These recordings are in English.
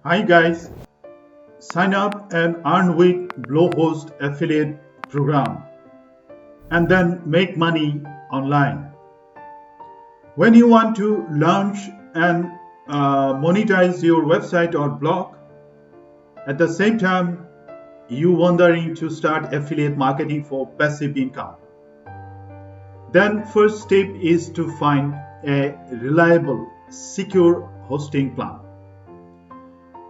Hi guys, sign up and earn with BlueHost affiliate program and then make money online. When you want to launch and monetize your website or blog, at the same time you wondering to start affiliate marketing for passive income, then first step is to find a reliable, secure hosting plan.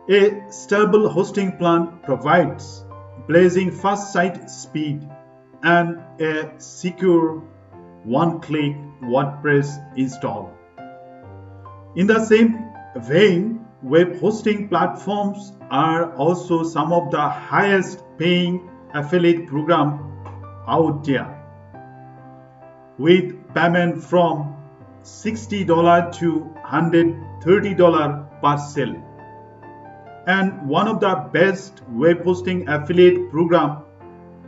A stable hosting plan provides blazing fast site speed and a secure one-click WordPress install. In the same vein, web hosting platforms are also some of the highest paying affiliate programs out there, with payment from $60 to $130 per sale. And one of the best web hosting affiliate program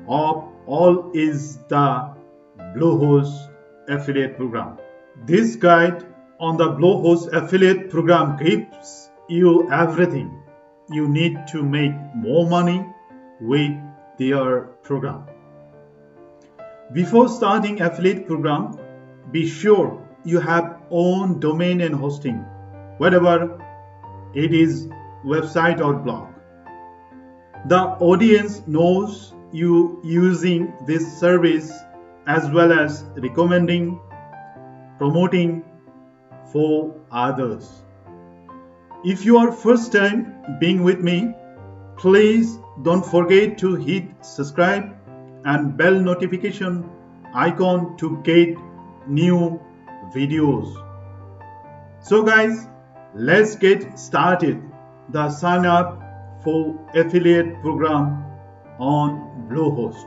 of all is the BlueHost affiliate program. This guide on the BlueHost affiliate program gives you everything you need to make more money with their program. Before starting affiliate program, be sure you have own domain and hosting, whatever it is, website or blog. The audience knows you using this service as well as recommending, promoting for others. If you are first time being with me, please don't forget to hit subscribe and bell notification icon to get new videos. So guys, let's get started the sign up for affiliate program on BlueHost.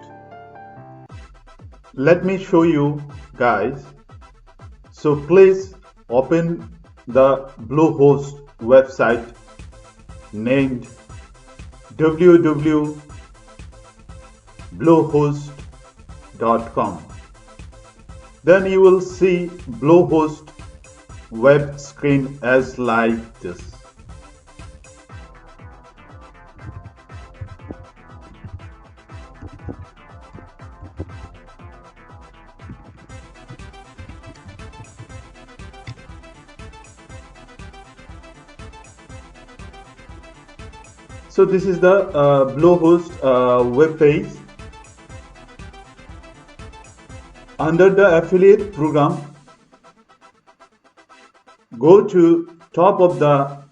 Let me show you guys. So please open the BlueHost website named www.bluehost.com. Then you will see BlueHost web screen as like this. So this is the BlueHost web page. Under the affiliate program, go to top of the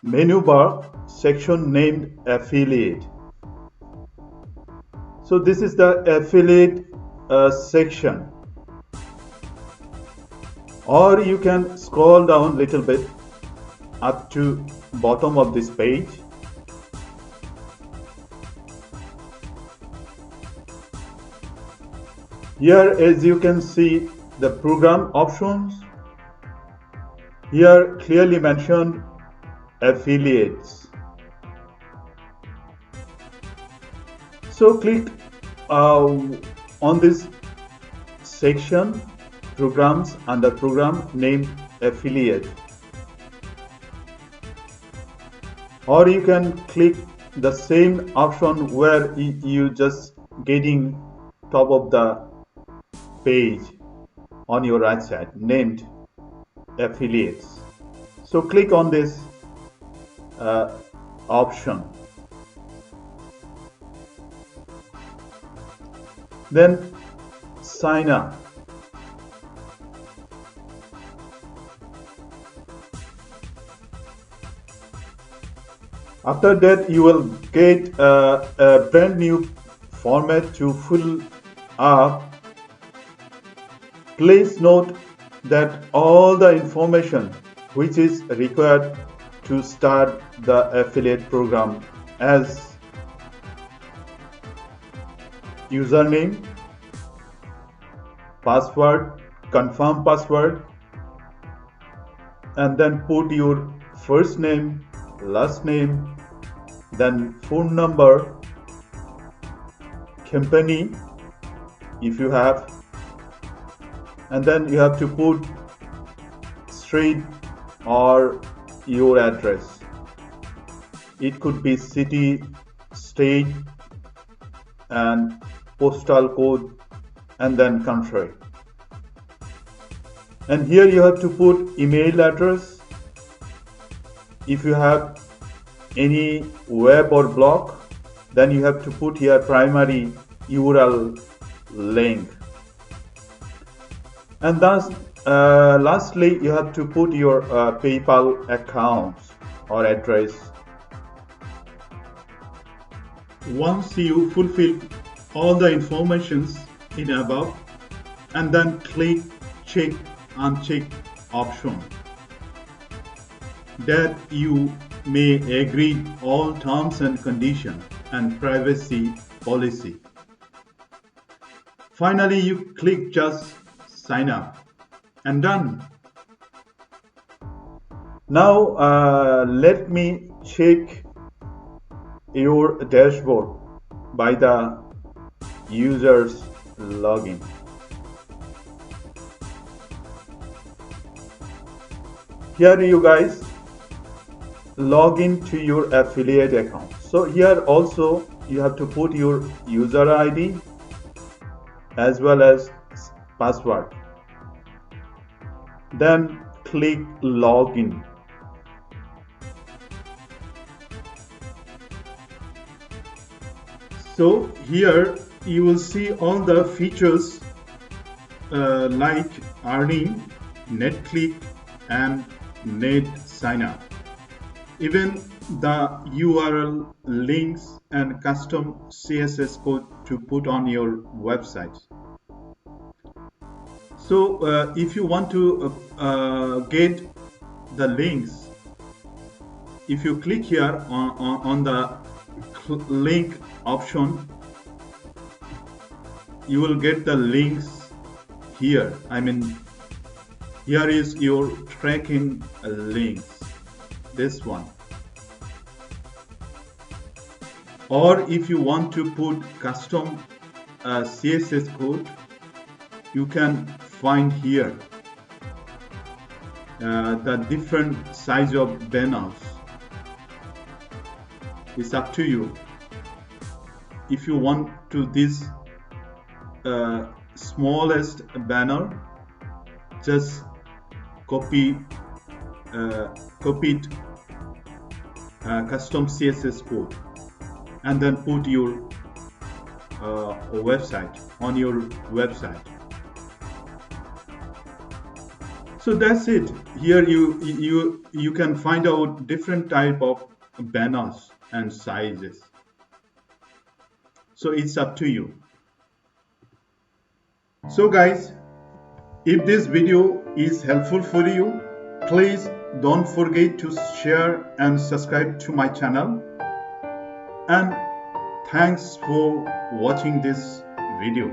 menu bar section named affiliate. So this is the affiliate section, or you can scroll down a little bit up to bottom of this page. Here, as you can see, the program options. Here clearly mentioned affiliates. So click on this section, programs, under program named affiliate. Or you can click the same option where you just getting top of the page on your right side named affiliates. So click on this option. Then sign up. After that, you will get a brand new format to fill up. Please note that all the information which is required to start the affiliate program as username, password, confirm password, and then put your first name, last name, then phone number, company if you have, and then you have to put street or your address. It could be city, state, and postal code, and then country. And here you have to put email address. If you have any web or blog, then you have to put here primary URL link. And thus, lastly, you have to put your PayPal account or address. Once you fulfill all the informations in above, and then click check uncheck option, that you may agree all terms and conditions and privacy policy. Finally, you click just sign up and done. Now let me check your dashboard by the user's login. Here you guys log into your affiliate account. So here also you have to put your user ID as well as password. Then click login. So here you will see all the features like earning, net click, and net sign up. Even the URL links and custom CSS code to put on your website. So if you want to get the links, if you click here on the link option, you will get the links here. I mean, here is your tracking links, this one. Or if you want to put custom CSS code, you can find here the different size of banners. It's up to you. If you want to this smallest banner, just copy it custom CSS code and then put your website on your website. So that's it. Here you can find out different type of banners and sizes. So it's up to you. So guys, if this video is helpful for you, please don't forget to share and subscribe to my channel. And thanks for watching this video.